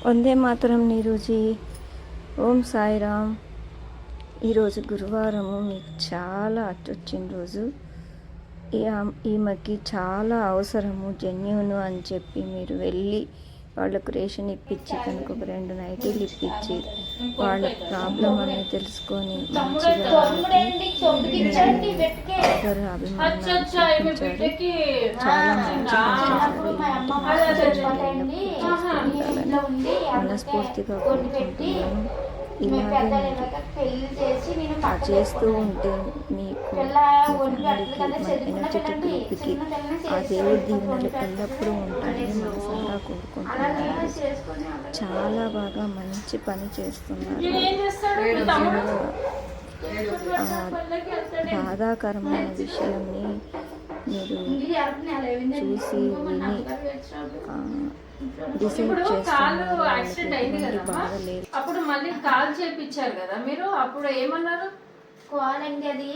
వందే మాతరం నీరుజీ. ఓం సాయిరామ్. ఈరోజు గురువారము, మీకు చాలా అచ్చొచ్చిన రోజు. ఈమెకి చాలా అవసరము, జెన్యూను అని చెప్పి మీరు వెళ్ళి వాళ్ళకు రేషన్ ఇప్పించి కనుక ఒక 2 నైటీలు ఇప్పించి వాళ్ళ ప్రాబ్లం అనేది తెలుసుకొని మంచిగా ఆదర అభిమానాలు చూపించారు. చాలా మంచి మనస్ఫూర్తిగా కోరుకుంటున్నాను. ఇలాగే చేస్తూ ఉంటే మీకు ఫ్యామిలీకి, మన ఎనర్జెటిక్ గ్రూప్కి ఆ దేవుడి దీవెనలు ఎల్లప్పుడూ ఉంటాయని మనసారా కోరుకుంటున్నాను. చాలా బాగా మంచి పని చేస్తున్నారు. బాధాకరమైన విషయాన్ని మీరు చూసి విని డిసైడ్ చేస్తున్నారు. బాధ లేదు. అప్పుడు మళ్ళీ కాల్ చేయించారు కదా మీరు, అప్పుడు ఏమన్నారు? కాల్ అండి అది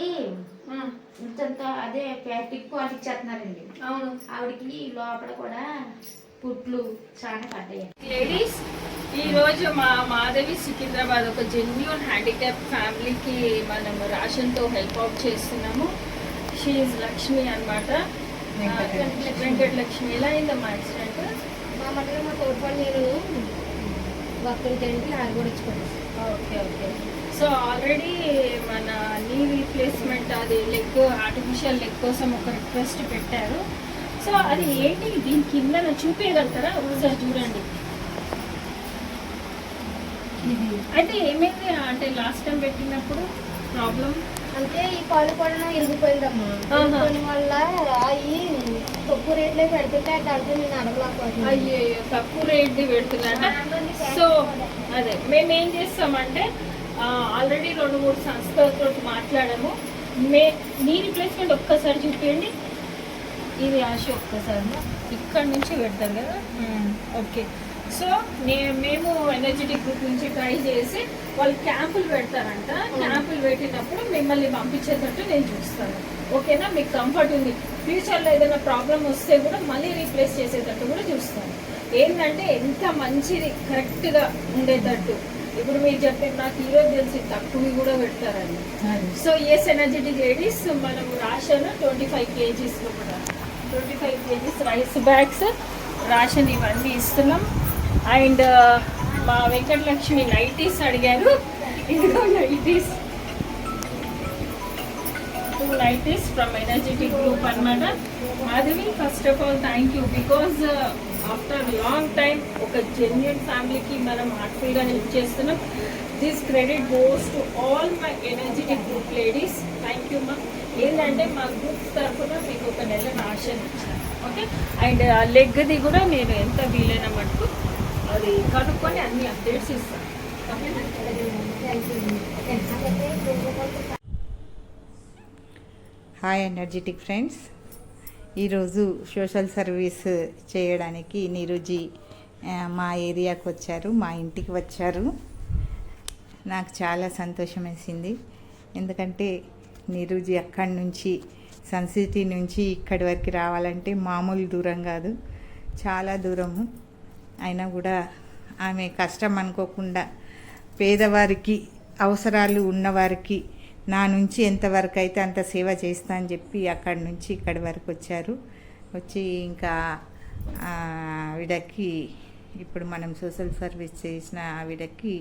అదే టిక్ వాళ్ళు ఇచ్చేస్తున్నారండి. అవును, ఆవిడకి లోపల కూడా పుట్లు చాలా పడ్డాయి. లేడీస్, ఈ రోజు మా మాధవి సికింద్రాబాద్ ఒక జెన్యూన్ హ్యాండిక్యాప్ ఫ్యామిలీకి మనం రేషన్తో హెల్ప్ అవుట్ చేస్తున్నాము. షీఈ్ లక్ష్మి అనమాట, వెంకట లక్ష్మి. ఎలా అయిందమ్మా యాక్సిడెంట్? మా మధ్యలో మా తోడుపడి నేను భక్తులు తింటే నాకు కూడా ఇచ్చుకోండి. Okay okay. సో ఆల్రెడీ మన నీ రీప్లేస్మెంట్, అది లెగ్, ఆర్టిఫిషియల్ లెగ్ కోసం ఒక రిక్వెస్ట్ పెట్టారు. సో అది ఏంటి, దీని కింద చూపించగలుగుతారా? ఒకసారి చూడండి. అయితే ఏమైంది అంటే లాస్ట్ టైం పెట్టినప్పుడు ప్రాబ్లం అంటే ఈ కాలు కూడా ఇరిగిపోయిందమ్మా. కొన్ని వల్ల అవి తక్కువ రేట్లో పెడుతుంటే దాంట్లో నేను అడగలేకపోతున్నాను. అయ్యో, తక్కువ రేట్ది పెడుతున్నట. సో అదే మేము ఏం చేస్తామంటే ఆల్రెడీ 2-3 సంస్థలతో మాట్లాడాము. నీ రిప్లేస్మెంట్ ఒక్కసారి చూపించండి. ఇది ఆశ ఒక్కసారి ఇక్కడ నుంచి పెడతారు కదా. ఓకే. సో మేము ఎనర్జెటిక్ గ్రూప్ నుంచి ట్రై చేసి వాళ్ళు క్యాంపులు పెడతారంట. క్యాంపులు పెట్టినప్పుడు మిమ్మల్ని పంపించేటట్టు నేను చూస్తాను. ఓకేనా? మీకు కంఫర్ట్ ఉంది. ఫ్యూచర్లో ఏదైనా ప్రాబ్లం వస్తే కూడా మళ్ళీ రీప్లేస్ చేసేటట్టు కూడా చూస్తాను. ఏంటంటే ఎంత మంచిది కరెక్ట్గా ఉండేటట్టు. ఇప్పుడు మీరు చెప్పారు, నాకు ఈరోజు తెలిసి తక్కువ కూడా పెడతారండి. సో ఎస్ ఎనర్జెటిక్ లేడీస్, మనం రేషన్ 25 kgs కూడా 25 kgs రైస్ బ్యాగ్స్ రేషన్ ఇవన్నీ ఇస్తున్నాం. అండ్ మా వెంకటలక్ష్మి నైటీస్ అడిగారు. ఇదిగో nighties, 2 nighties from energetic group అనమాట. Madhavi, first of all thank you, because after long time ఒక జెన్యూన్ ఫ్యామిలీకి మనం హార్ట్ఫుల్గా హెల్ప్ చేస్తున్నాం. This credit goes to all my energetic group ladies. Thank you మా. ఏంటంటే మా గ్రూప్ తరఫున మీకు ఒక నెల రేషన్ ఇచ్చాను. ఓకే. అండ్ లెగ్ది కూడా నేను ఎంత వీలైన మటుకు అది కనుక్కొని అన్ని అప్డేట్స్ ఇస్తాను. ఓకేనా? హాయ్ ఎనర్జెటిక్ ఫ్రెండ్స్, ఈరోజు సోషల్ సర్వీస్ చేయడానికి నీరుజీ మా ఏరియాకి వచ్చారు, మా ఇంటికి వచ్చారు. నాకు చాలా సంతోషం వేసింది. ఎందుకంటే నీరుజీ అక్కడి నుంచి, సన్ సిటీ నుంచి ఇక్కడి వరకు రావాలంటే మామూలు దూరం కాదు, చాలా దూరము. అయినా కూడా ఆమె కష్టం అనుకోకుండా పేదవారికి, అవసరాలు ఉన్నవారికి నా నుంచి ఎంతవరకు అయితే అంత సేవ చేస్తా అని చెప్పి అక్కడి నుంచి ఇక్కడి వరకు వచ్చారు. వచ్చి ఇంకా ఆవిడకి ఇప్పుడు మనం సోషల్ సర్వీస్ చేసిన ఆవిడకి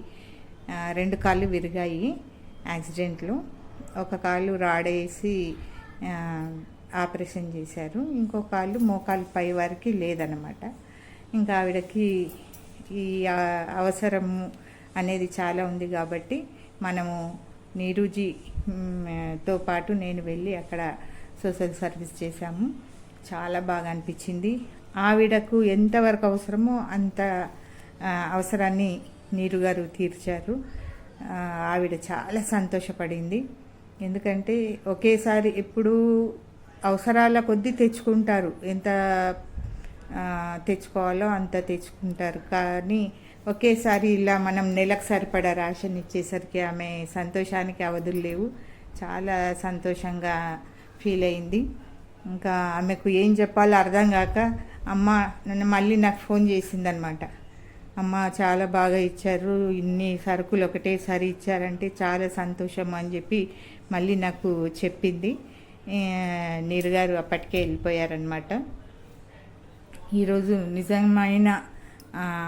2 కాళ్ళు విరిగాయి యాక్సిడెంట్లో. ఒక కాళ్ళు రాడేసి ఆపరేషన్ చేశారు, ఇంకో కాళ్ళు మోకాలు పై వరకు లేదన్నమాట. ఇంకా ఆవిడకి ఈ అవసరము అనేది చాలా ఉంది కాబట్టి మనము నీరుజీతో పాటు నేను వెళ్ళి అక్కడ సోషల్ సర్వీస్ చేశాము. చాలా బాగా అనిపించింది. ఆవిడకు ఎంతవరకు అవసరమో అంత అవసరాన్ని నీరు గారు తీర్చారు. ఆవిడ చాలా సంతోషపడింది. ఎందుకంటే ఒకేసారి ఎప్పుడు అవసరాల కొద్దీ తెచ్చుకుంటారు, ఎంత తెచ్చుకోవాలో అంత తెచ్చుకుంటారు. కానీ ఒకేసారి ఇలా మనం నెలకు సరిపడా రేషన్ ఇచ్చేసరికి ఆమె సంతోషానికి అవధులు లేవు. చాలా సంతోషంగా ఫీల్ అయింది. ఇంకా ఆమెకు ఏం చెప్పాలో అర్థం కాక అమ్మ నన్ను మళ్ళీ నాకు ఫోన్ చేసిందనమాట. అమ్మ చాలా బాగా ఇచ్చారు, ఇన్ని సరుకులు ఒకటేసారి ఇచ్చారంటే చాలా సంతోషం అని చెప్పి మళ్ళీ నాకు చెప్పింది. నీరు గారు అప్పటికే వెళ్ళిపోయారనమాట. ఈరోజు నిజమైన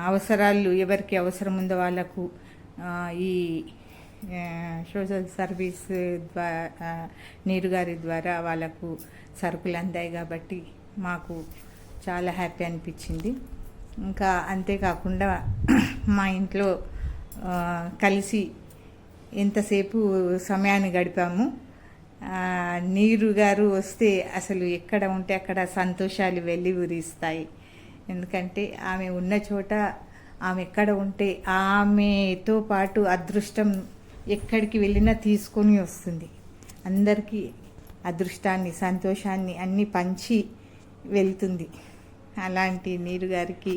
అవసరాలు ఎవరికి అవసరం ఉందో వాళ్ళకు ఈ సోషల్ సర్వీస్ ద్వారా నీరు గారి ద్వారా వాళ్ళకు సరుకులు అందాయి కాబట్టి మాకు చాలా హ్యాపీ అనిపించింది. ఇంకా అంతేకాకుండా మా ఇంట్లో కలిసి ఎంతసేపు సమయాన్ని గడిపాము. నీరు గారు వస్తే అసలు ఎక్కడ ఉంటే అక్కడ సంతోషాలు వెళ్ళి ఊరిస్తాయి. ఎందుకంటే ఆమె ఉన్న చోట, ఆమె ఎక్కడ ఉంటే ఆమెతో పాటు అదృష్టం ఎక్కడికి వెళ్ళినా తీసుకొని వస్తుంది. అందరికీ అదృష్టాన్ని, సంతోషాన్ని అన్నీ పంచి వెళ్తుంది. అలాంటి నీరు గారికి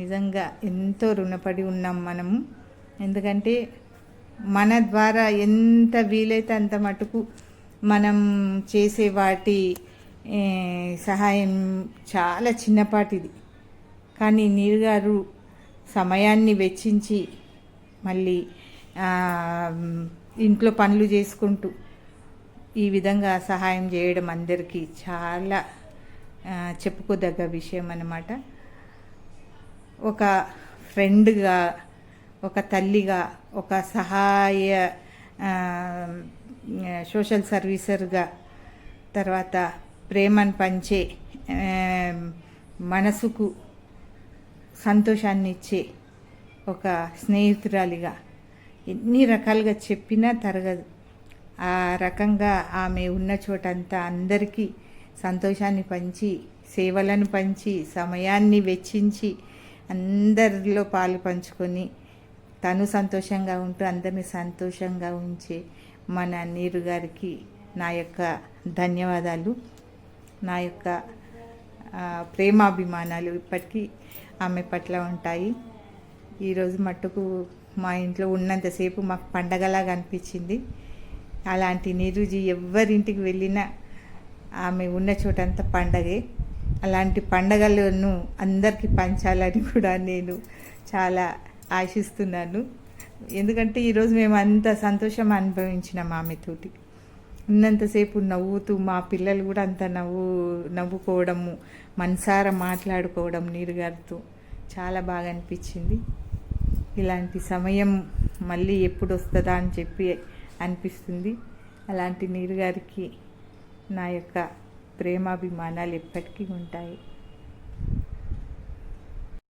నిజంగా ఎంతో రుణపడి ఉన్నాం మనము. ఎందుకంటే మన ద్వారా ఎంత వీలైతే అంత మటుకు మనం చేసే వాటి సహాయం చాలా చిన్నపాటిది, కానీ నీరు గారు సమయాన్ని వెచ్చించి మళ్ళీ ఇంట్లో పనులు చేసుకుంటూ ఈ విధంగా సహాయం చేయడం అందరికీ చాలా చెప్పుకోదగ్గ విషయం అన్నమాట. ఒక ఫ్రెండ్గా, ఒక తల్లిగా, ఒక సహాయ సోషల్ సర్వీసర్గా, తర్వాత ప్రేమను పంచే, మనసుకు సంతోషాన్ని ఇచ్చే ఒక స్నేహితురాలిగా ఎన్ని రకాలుగా చెప్పినా తరగదు. ఆ రకంగా ఆమె ఉన్న చోటంతా అందరికీ సంతోషాన్ని పంచి, సేవలను పంచి, సమయాన్ని వెచ్చించి అందరిలో పాలు పంచుకొని తను సంతోషంగా ఉంటూ అందరినీ సంతోషంగా ఉంచే మన నీరు గారికి నా యొక్క ధన్యవాదాలు, నా యొక్క ప్రేమాభిమానాలు ఇప్పటికీ ఆమె పట్ల ఉంటాయి. ఈరోజు మట్టుకు మా ఇంట్లో ఉన్నంతసేపు మాకు పండగలాగా అనిపించింది. అలాంటి నీరుజీ ఎవరింటికి వెళ్ళినా ఆమె ఉన్న చోటంతా పండగే. అలాంటి పండగలను అందరికీ పంచాలని కూడా నేను చాలా ఆశిస్తున్నాను. ఎందుకంటే ఈరోజు మేము అంత సంతోషం అనుభవించినాం ఆమెతోటి. ఉన్నంతసేపు నవ్వుతూ, మా పిల్లలు కూడా అంత నవ్వుకోవడము, మనసారా మాట్లాడుకోవడం నీరు గారితో చాలా బాగా అనిపించింది. ఇలాంటి సమయం మళ్ళీ ఎప్పుడు వస్తుందా అని చెప్పి అనిపిస్తుంది. అలాంటి నీరు గారికి నా యొక్క ప్రేమాభిమానాలు ఎప్పటికీ ఉంటాయి.